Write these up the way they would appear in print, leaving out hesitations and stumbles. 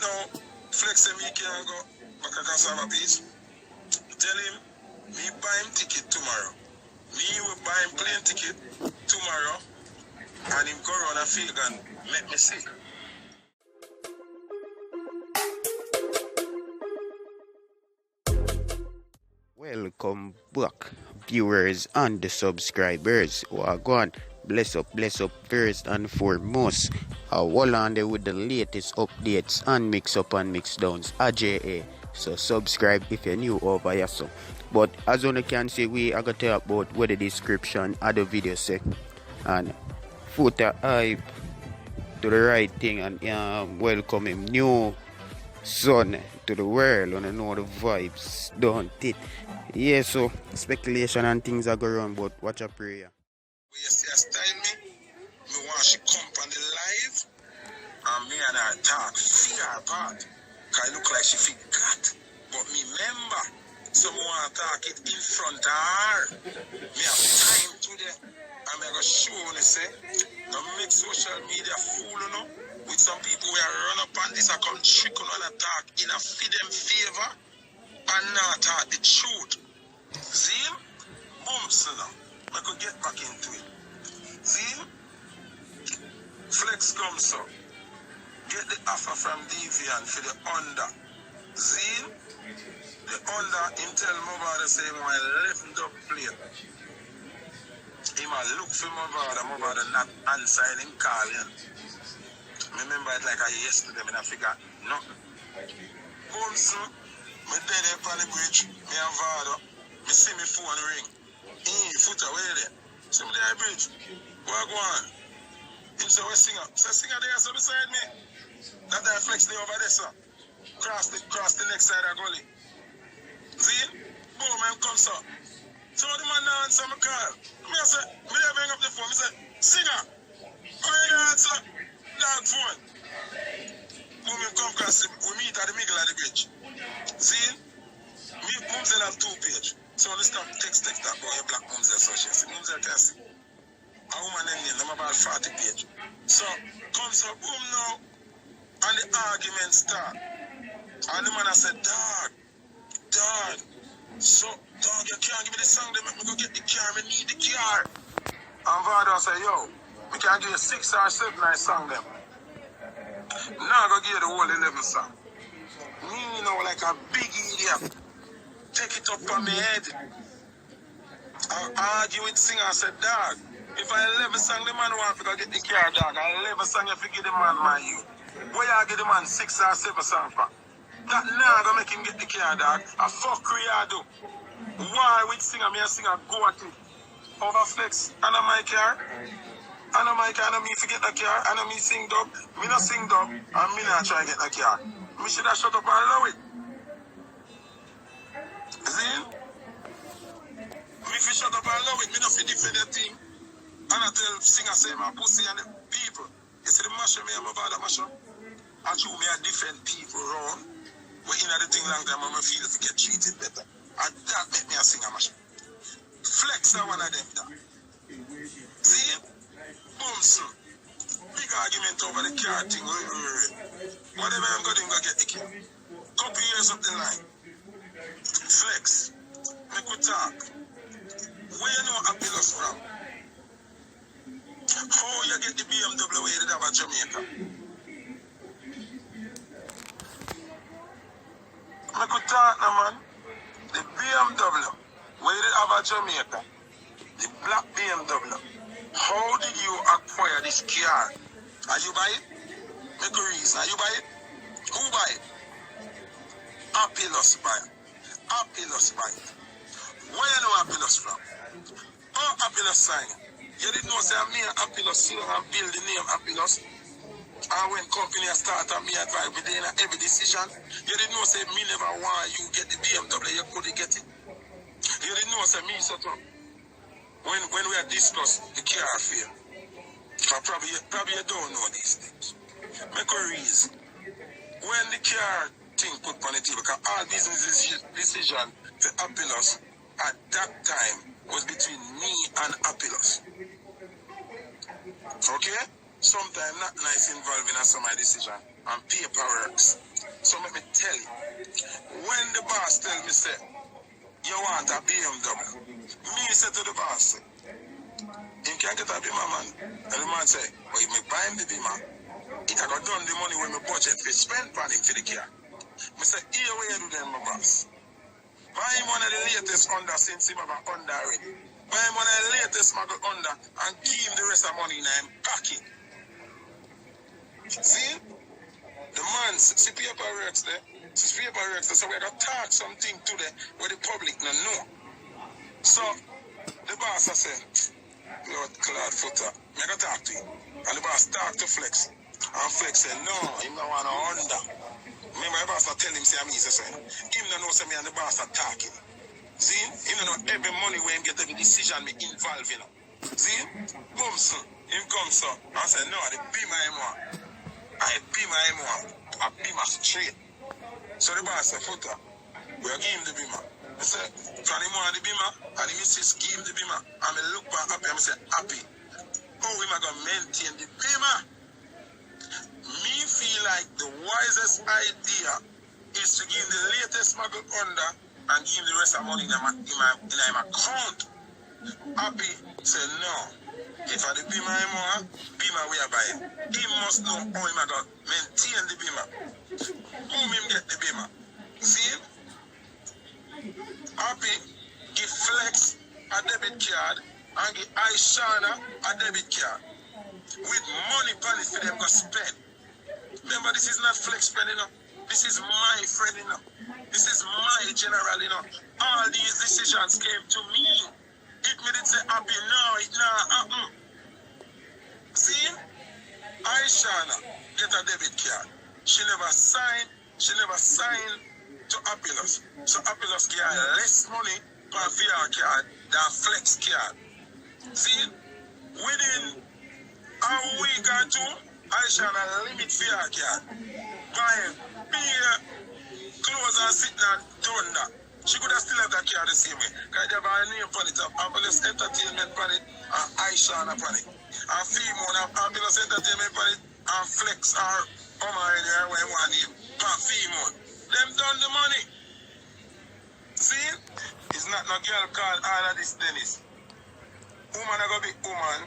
now, Flexx and me can go back to Cassava Beach. Tell him, me buy him ticket tomorrow. Me will buy him plane ticket tomorrow. And him go around a field and make me see. Welcome back, viewers and the subscribers. Go on, bless up first and foremost. Wull on there with the latest updates and mix up and mix downs, AJA. So subscribe if you're new over here. So, but as you can see, we are going to talk about what the description of the video say. And Foota hype to the right thing and welcome him new son to the world. And I know the vibes, don't it? Yeah, so speculation and things are going on, but watch a prayer. When you see her style me want she come on the live and me and her talk fear apart. Cause it look like she forgot. But me remember, someone want to talk it in front of her. Me have time today. And me go show you say, don't make social media fool you know. With some people who are run up on this, I come trick on and talk in a feed them favor and not talk the truth. See? Mumzell now. I could get back into it. See? Flexx comes up. Get the offer from Deviant for the under. See? The under, him tell Mubada say him I left up plate. He might look for Mubada not answering him calling. Remember it like I yesterday, and I figure nothing. Mumzell, me dead up on the bridge, me and Vado, me see me phone ring. Foota, where there? See me there bridge. What go on? Him say, where singer? Say singer there, so beside me. That there Flexx there over there, sir. Cross the next side of the gully. See? Boom, man come, sir. So the man now answer my call. Me say, me there bring up the phone. Me say, singer, where you answer? Dog phone. Boom, him come cross him. We meet at the middle of the bridge. See? Me, Mumzell have 2 pages. So let's stop text that boy, black Mumzell, so she see. Mumzell can see. A woman in them about 40 pages. So, comes up, boom now. And the argument start. And the man I said, dog. So, dog, you can't give me the song, they make me go get the car, me need the car. And Vado say, yo, we can give you 6 or 7 nice song them. Now I go give you the whole 11 song. Me, you know, like a big idiot. Take it up on my head. I argue with singer, I said, dog, if I 11 song, the man want to go get the car, dog. I 11 song, if you give the man my you. Where you give the man 6 or 7 song for? That now gonna make him get the car, dog. A fuck I do. Why with singer, me a singer go at it. Over Flexx, and my car. And my car, and me forget the car, and me sing dub. Me not sing dub, and me not try to get the car. Me should have shut up and allow it. See? Me if you shut up and allow it, me not fit defend that thing. And I tell singer say my pussy and the people. You see the masher me and my father masher? I do me a defend people wrong. But in the thing long time, I feel to get treated better. And that make me a singer masher. Flexx are one of them that. See? Mumzell. Big argument over the car thing. Whatever I'm going to get the car. Couple years up the line. Flexx. Make we talk. Where you know Apilus from? How you get the BMW where you have a Jamaica? Make we talk now, man. The BMW where you have a Jamaica. The black BMW. How did you acquire this car? Are you buy it? Make a reason. Are you buy it? Who buy it? Apilus buy it. Apilus buy it. Where you know Apilus from? Oh, Apilus sign. You didn't know say me and Apilus sit down and build the name Apilus. And when company start and me advise within every decision, you didn't know say me never want you get the BMW, you couldn't get it. You didn't know say me set up. When we had discussed the car affair, probably you don't know these things. Make a reason. When the car thing put on the table, because all business decision for Apilus at that time was between me and Apilus. Okay? Sometimes not nice involving some of my decision and paperwork So let me tell you, when the boss tell me, say, you want a BMW, me say to the boss, him can't get a Beamer, man. And the man say, well, if me buy him the Beamer, it I got done the money when my budget for spend on him for the car. I say, here what you do then, my boss. Buy him one of the latest Honda since him have a Honda already. Buy him one of the latest Mago Honda and give him the rest of money in him pocket. See? The man, see paper works there. See paper works there. So we got to talk something today where the public don't know. So the boss I say, Lord Claude Foota, I got to talk to him. And the boss talk to Flexx. And Flexx said, no, he don't want a Honda. Remember the boss not tell him, say I'm easy, say. Him don't know, say me and the boss are talking. See? He don't know every money where him get every decision me involved in. See? Mumzell, him come so. I say, no, the Beamer him want. I Beamer him want. I Beamer straight. So the boss said, Foota, we'll give him the Beamer. I said, can him want the Beamer? And he says, give him the Beamer. And I look back happy, and I say, happy. How we going to maintain the Beamer? Me feel like the wisest idea is to give him the latest smuggled Honda and give him the rest of money in my account. Happy said no. If I the Beamer him want, Beamer we are buying. He must know how him going to maintain the Beamer. Who him get the Beamer? See? Happy give Flexx a debit card and give Aishana a debit card. With money on it for them to spend. Remember, this is not Flexx friend, you know. This is my friend, you know. This is my general, you know. All these decisions came to me. If me did say happy, no, it nah, See? Aishana get a debit card. She never signed to Appelos. So Appelos get less money per VR card than Flexx card. See? Within a week or two, Aishana limit VR card. Buying beer, clothes and sitting and doing that. She could have still have that card the same way. Because they have a name for it, Appelos Entertainment for it, and Aishana for it. And Female have Appelos Entertainment for it, and Flexx or omari there where one name for Female. Them done the money. See? It's not no girl called all of this Dennis. Woman are going to be woman,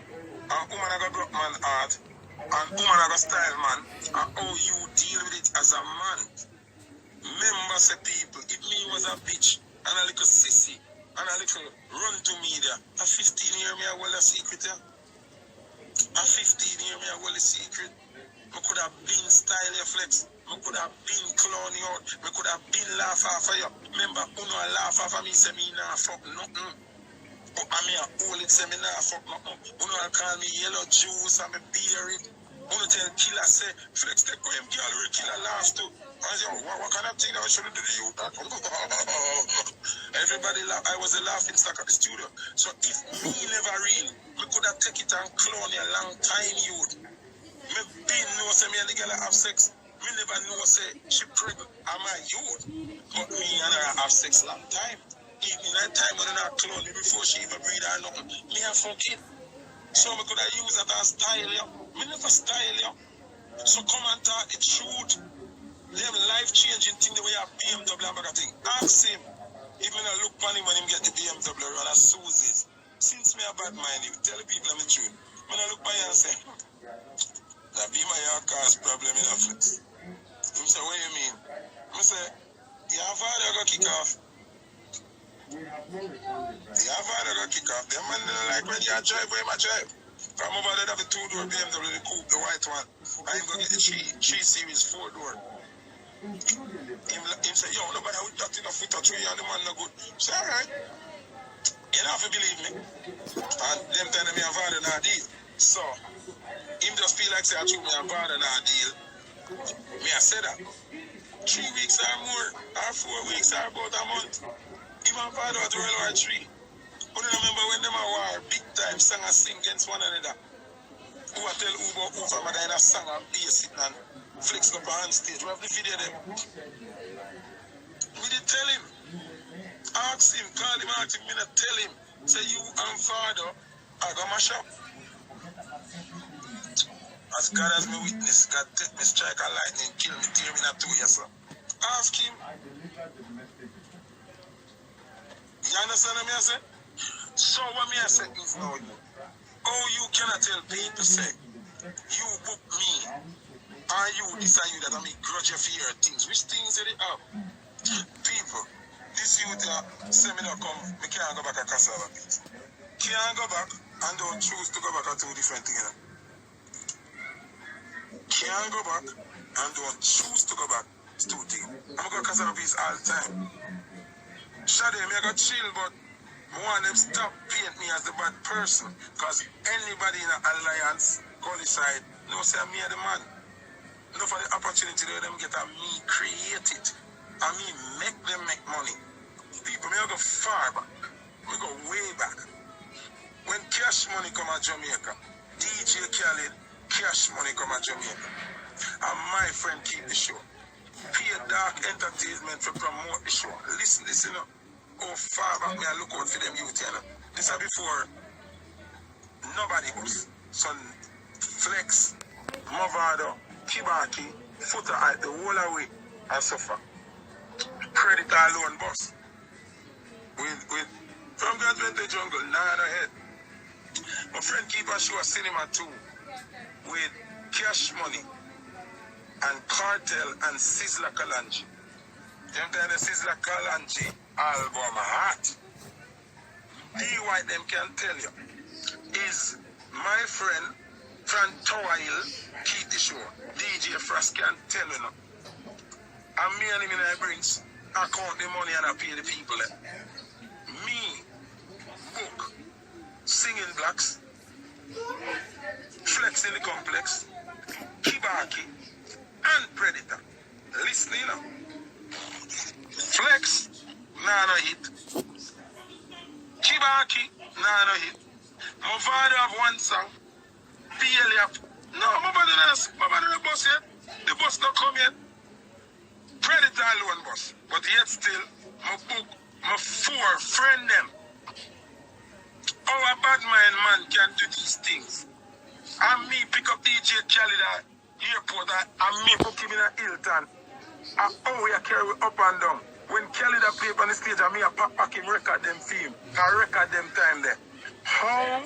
and woman are going to broke man heart, and woman are going to style man, and how you deal with it as a man. Remember, say people, if me was a bitch, and a little sissy, and a little run to media, a 15 year me a well a secret, yeah? A 15 year me a well a secret. I could have been style your Flexx. I could have been clown you out. I could have been laugh off of you. Remember, uno a laugh off of me, say me nah fuck nothing. But I mean, I hold it, say me nah fuck nothing. Uno a call me yellow juice, and me beer it. Uno tell killer, say, Flexx, take him girl, we killer last too. I say, what kind of thing that I should do to you? Everybody laugh. I was a laughing stock at the studio. So if me never real, we could have take it and clone a long time, youth. Me been know say me and the girl have sex. Me never know say she pregnant. I'm a youth. But me and her have sex long time. Even that time when I clone me before she even breathe or nothing. Me have fucking. So me could have used that as style, yeah. Me never style, yeah. So come and talk the truth. Them life-changing thing the way I BMW and back thing. Ask him. If me not look on him when him get the BMW run as Susie's. Since me a bad mind, you tell the people I'm the truth. When I look by you and say, that be my cause problem in a Flexx. Him say, what you mean? I say, your father got kick off. Your father got kick off. Them man don't like when you drive where I drive. From over there, have the 2-door BMW, the coupe, the white one. I'm going to get the 3 Series 4-door. Him say, yo, nobody would that in a foot or 3 and the man no good. Say, alright. You don't have to believe me. And them telling me a father not deal. So, him just feel like say I told me a father not deal. Me I say that. 3 weeks or more, or 4 weeks or about a month. Him and father was World War 3. Who do remember when them a war, big time song and sing against one another? Who I tell who from a in a song and bass it and Flexx up on stage. We have the video them. We did tell him. Ask him, call him, ask him, me not tell him. Say you and father are gonna mash up. As God has me witness, God take me strike a lightning, kill me, tear me in a 2 years, sir. Ask him. You understand what I say? So what me I say is now you. Oh, you cannot tell people say, you book me, and you decide you that I make grudge for your things. Which things are they have? People, this youth seminar come, me can't go back to Cassava Beach. Can't go back and don't choose to go back to two different things. Can't go back and don't choose to go back to two things. I'm going to Cassava Beach all the time. Shade, me I got chill, but I want them stop paint me as the bad person. Because anybody in an alliance, side, no say me are the man. No for the opportunity that them get and me create it. And me make them make money. People, me I go far back. Me go way back. When Cash Money come at Jamaica, DJ Khaled, Cash Money come at Jamaica. And my friend keep the show. Pay Dark Entertainment for promote the show. Listen up. Oh, far back me I look out for them youth, you know. This is before nobody was. So Flexx, Mumzell, Kibaki, Foota at the whole away and suffer. Credit alone boss. With from God's to jungle, nine ahead. My friend keep a show a cinema too. With Cash Money and Cartel and Sizzla Kalonji. Them time the Sizzla Kalonji album hot. D-White them can tell you. Is my friend from Tower Hill keep the show. DJ Frost can tell you now. And me and him in I brings, I count the money and I pay the people. Me, book, Singing Blacks, Flexx in the Complex, Kibaki, and Predator. Listen, you know. Flexx, nah no hit. Kibaki, nah no hit. My father have one song. PL up. No, my brother the bus yet. The bus not come yet. Predator alone bus. But yet still, my book, my four friend them. Our bad mind man can do these things. And me pick up DJ Khaled at airport and me book him in a Hilton. And oh, we carry up and down. When Khaled play on the stage and me a pack him record them film. And record them time there. How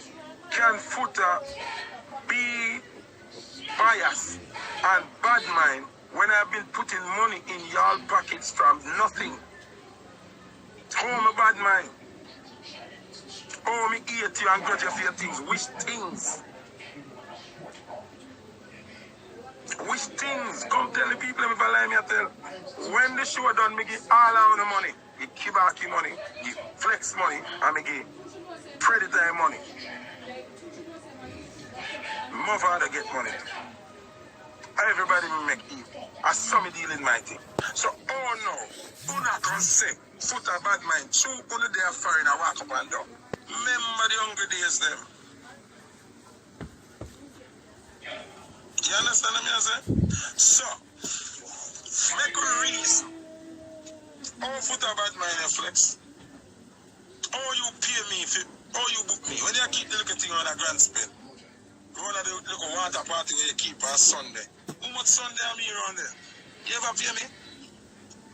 can Foota be biased and bad mind when I've been putting money in y'all pockets from nothing? How am a bad mind? Oh, me hate you and grudge you for your things. Which things? Which things? Come tell the people if I lie me I tell. When the show done, me give all out the money. Give Kibaki money, give Flexx money, and me give Predator money. Mother get money too. Everybody make evil. I saw me dealing my thing. So, oh no, Una can say, Foota bad mind. Two Una they are foreign and walk up and down. Remember the hungry days them. You understand what I say? So, make a reason. Oh, Foota bad mind and Flexx. Oh, you pay me, oh, you book me. When you keep the little thing on a grand spend. One of the little water party where you keep on Sunday. How much Sunday am I around there? You ever pay me?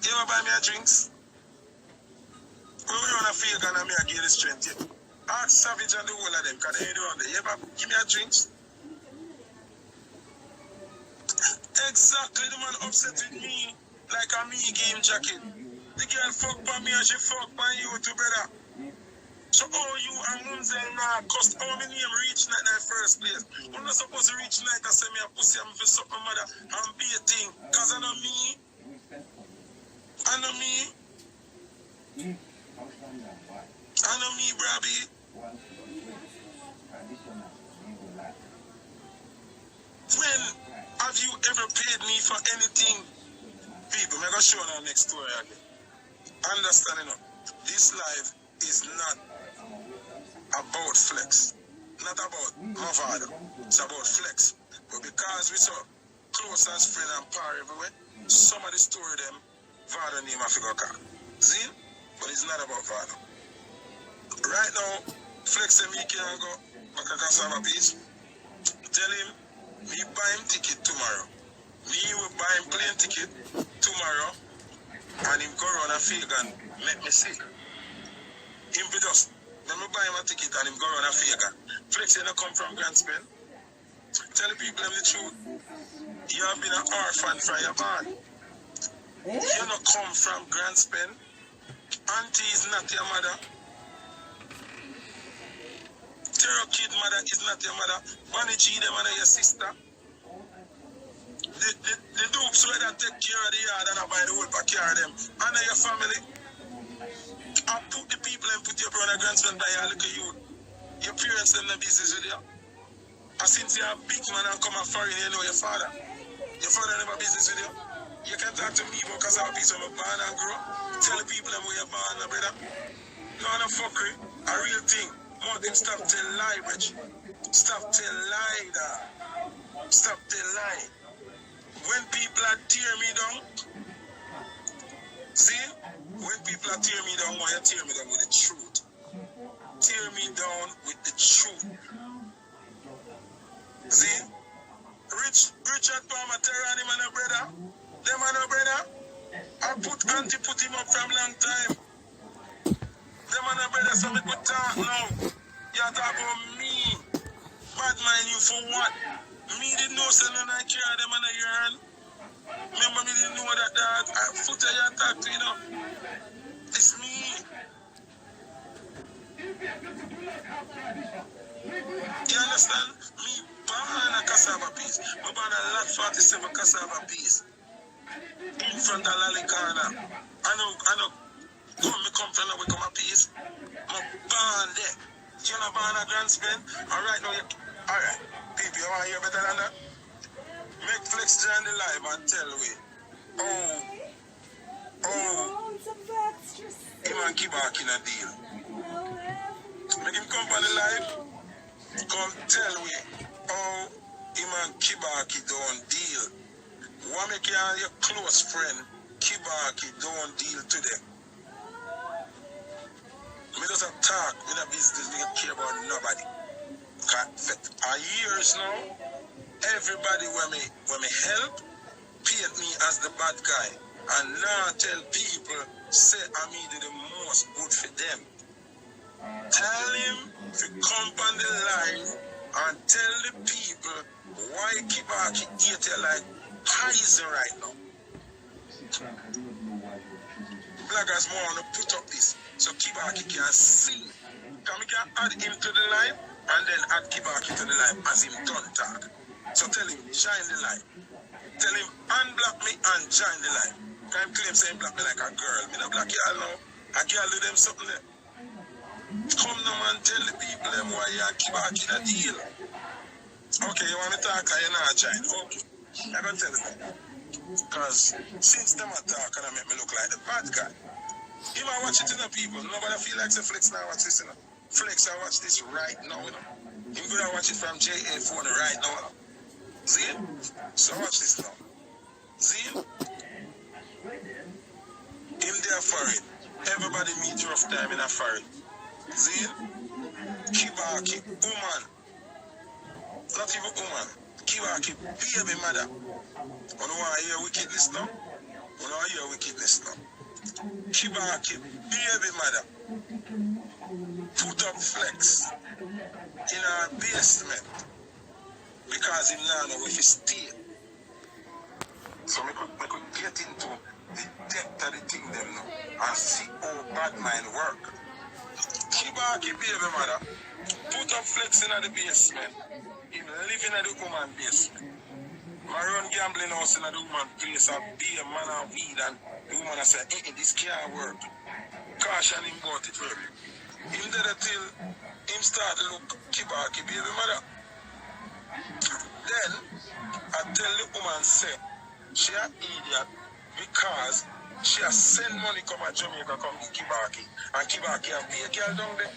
You ever buy me a drinks? When we run a field and I give the strength yet. Ask Savage and the whole of them because they ain't around there. You ever give me a drinks? Exactly, the man upset with me like a me game jacket. The girl fuck by me and she fuck by you too, brother. So oh you and Mumzell now cost how many name reach night in the first place? I'm not supposed to reach night and say me a pussy and for suck my mother and be a thing. Cause I know me. I know me. I know me, Brabby. When have you ever paid me for anything? People, I'm going to show you the next story again. Understand enough. This life is not about Flexx. Not about Mumzell. It's about Flexx. But because we so close as friend and par everywhere, some of the story them, father name I figure car. See? But it's not about father. Right now, Flexx and me can go back to Cassava Beach. Tell him, me buy him ticket tomorrow. Me will buy him plane ticket tomorrow. and him go around a fake and make me see. Him be just, let me buy him a ticket and him go around a fake and Flexx, you not come from Grand Spain. Tell the people them the truth. You have been an orphan from your born. You not come from Grand Spain. Auntie is not your mother. Terror Kid mother is not your mother. Bonnie G, them and your sister. The dupes where that take care of the yard and I buy the whole backyard them. And your family. I put the people and put your brother grandson by your little youth. Your parents them no business with you. And since you're a big man and come a foreign, you know your father. Your father never business with you. You can talk to me because I'm a piece of a born and grow. Tell the people them where you're born, brother. No fuckery. A real thing. More them stop tell lie, Rich. Stop tell lie, dog. Stop tell lie. When people are tear me down, see? When people are tear me down, why you tear me down with the truth? Tear me down with the truth. See? Richard Palmer, Terran, him and a brother. Them and a brother. I put him up from long time. Them and a brother, so me could talk now. You talk about me. Bad mind you for what? Me didn't know something I care them and a yearn. Remember me didn't know that Foota you talk to, you know. It's me. You understand? Me born a cassava piece. Me born a lot 47 cassava piece. In front of Lalicana. I know. Come from now, we come a piece. I'm born there. You're not born a Grand Spain. Alright, now you. Alright. People, you want to hear better than that? Make Flexx join the live and tell we. Him and keep back in a deal. Make him come on the live. Come tell we. Him and Kibaki don't deal. What make you and your close friend Kibaki don't deal today? Me just a talk with a business, we don't care about nobody. For years now, everybody when me help, paint me as the bad guy. And now tell people, say I me do the most good for them. Tell him to come on the line and tell the people why Kibaki eat you like poison right now. Blaggers more want to put up this so Kibaki can see. Can we can add him to the line and then add Kibaki to the line as him done talk. So tell him, join the line. Tell him, unblock me and join the line. Can him claim saying block me like a girl. Me not block y'all now. A girl do them something there. Come now and tell the people them why you and Kibaki in a deal. Okay, you want me to talk and you not join. Okay. I'm going to tell them. Because since them attack and make me look like the bad guy. You might watch it in the people. Nobody feel like the Flexx now watch this, you know. Flexx, I watch this right now, you know. You could have watch it from JA phone right now, you know. See it? So watch this now. See it? Him there for it. Everybody meet rough time in a for it. See it? Kibaki, woman. Not even woman. Kibaki, baby mother. You don't want to hear wickedness now? You don't want to hear wickedness now? Kibaki, baby mother. Put up Flexx in our basement because him now know if he stay. So we could get into the depth of the thing them now and see how bad mind work. Kibaki, baby mother. Put up Flexx in the basement. Him living at the woman basement. I run gambling house in the woman place, I be a man and weed, and the woman I said, this can't work. Caution him about it for me. Him did it till him start to look Kibaki, baby mother. Then, I tell the woman, say, she an idiot because she has sent money come to Jamaica, come to Kibaki, and Kibaki have be a girl down there.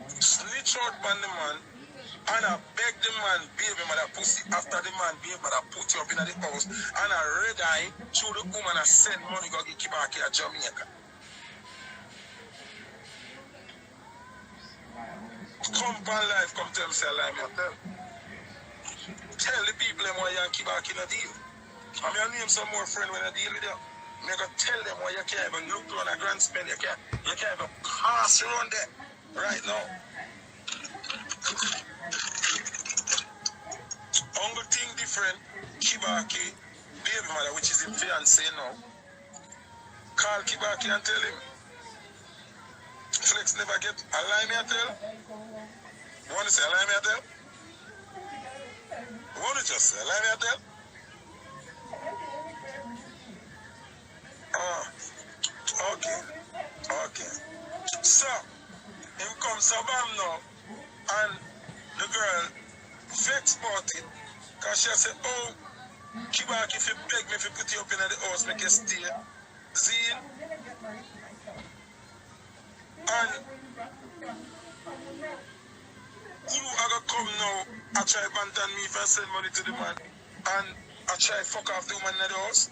Snitch out on the man, and I beg the man, baby mother pussy, after the man, baby mother put you up in the house, and I red eye through the woman and send money go get Kibaki at Jamaica. Come on life, come tell me say lie, me tell. Tell the people them why you and Kibaki in a deal. I mean, I name some more friend when I deal with you. I'm going to tell them why you can't even look around a grand spend. You can't even pass around there right now. Only thing different, Kibaki, baby mother, which is his fiancé now, call Kibaki and tell him, Flexx never get a lie me a tell? You want to say a lie me a tell? You want to just say a lie me a tell? Oh, okay. So, him come Sabam now, and the girl vexed about it, because she said, oh, Kibaki, if you beg me, if you put you up in the house, make you stay. Zine. And you are going to come now, I try bantan me if I send money to the man, and I try fuck off the woman in the house.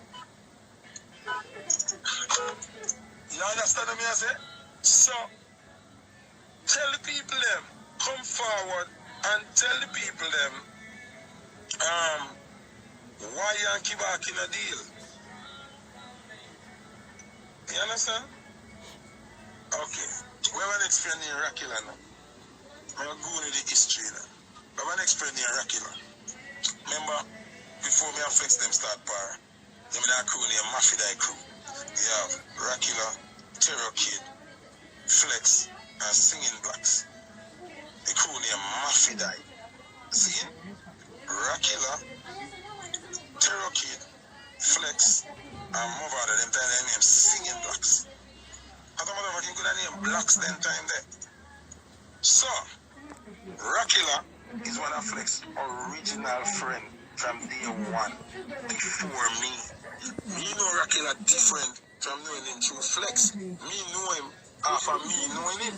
You understand what I say? So, tell the people them, come forward and tell the people them, why you and Kibaki in a deal. You understand? Okay. We want to explain the Rakila now. I'm going to go into the history now. We want to explain the Rakila. Remember, before me and Flexx them start power, them that crew named Mafidai crew. You have Rakila, Terror Kid, Flexx, and Singing Blacks. The crew named Mafidai. See? Rakila, Terror Kid, Flexx, and move out of them time they name Singing Blacks. I thought motherfucking could have named Blacks then time there. So, Rakila is one of Flexx's original friend from day one, before me. Me know Rakila different from knowing him through Flexx. Me know him after me knowing him.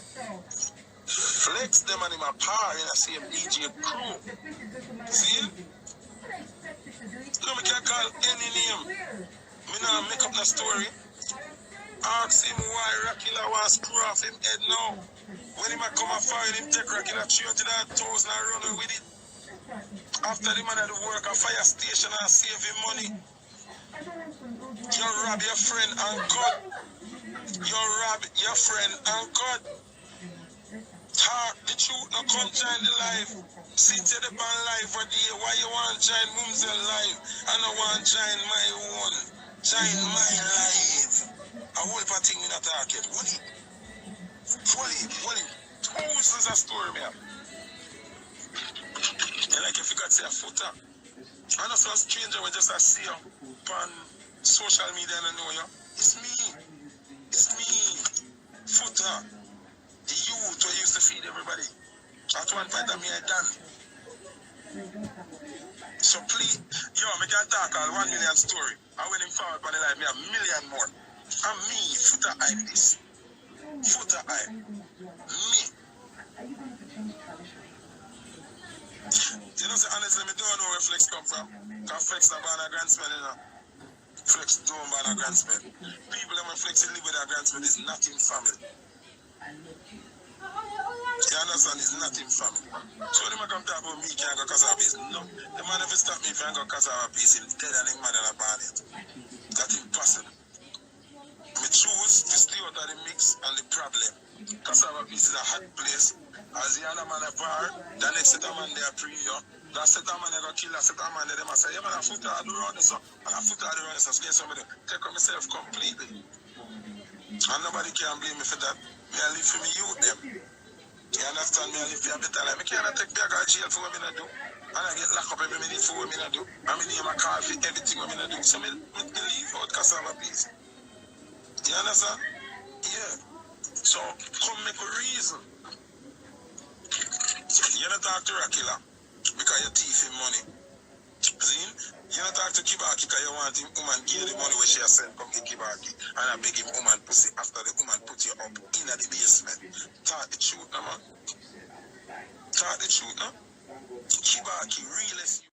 Flexx them and him apart in the same DJ crew. See? No, me can't call any name. Me now make up the story. Ask him why Rakila was screw off him head now. When he might come and fire him, take Rakila 300,000 and run away with it. After the man had to work a fire station and save him money. You rob your friend and cut. You rob your friend and cut. Talk the truth, no come join the life. Sit to the band life for the year. Why you want to join Mumzell life? I don't want to join my own. Join my life. A whole lot of things in a target. What it? Thousands of story, man. And like if you got to say a Foota. I know some stranger when just I see you on social media and I know you. It's me. Foota. The youth who used to feed everybody. At one point I done. So please, me can talk all 1 million story. I went him forward on the life, me a million more. And me, Foota hype this. Foota hype. Me. You know, so honestly, I don't know where Flexx come from. Because Flexx not ban a grand spend, you know. Flexx don't ban a grand spend. People that when Flexx live with a grand spend is not in family. You understand? It's not in family. So they might come talk about me can't go cause of a piece. No. The man if he stop me if I go cause of a piece, he's dead and his mother not born yet. That's impossible. Me choose to stay out of the mix and the problem. Cassava piece is a hot place. As the other man a bar, the next set of man they are pre you. That set of man they go kill that set of man they must say, yeah man, a Foota I do run this up. And a Foota I do run this up. So somebody take on myself completely. And nobody can blame me for that. Me I live for me youth them. You understand me? I live for a better life. I can't take me to jail for what I do. And I get locked up every minute for what I do. I mean, I'm a call for everything what I do. So I leave out cassava piece. You understand? Yeah. So, come make a reason. You don't talk to Rakila because you thief him money. See? You don't talk to Kibaki because you want him woman give you the money where she has sent come get Kibaki. And I beg him woman pussy after the woman put you up in the basement. Talk the truth, no man. Talk the truth, no? Kibaki, realist.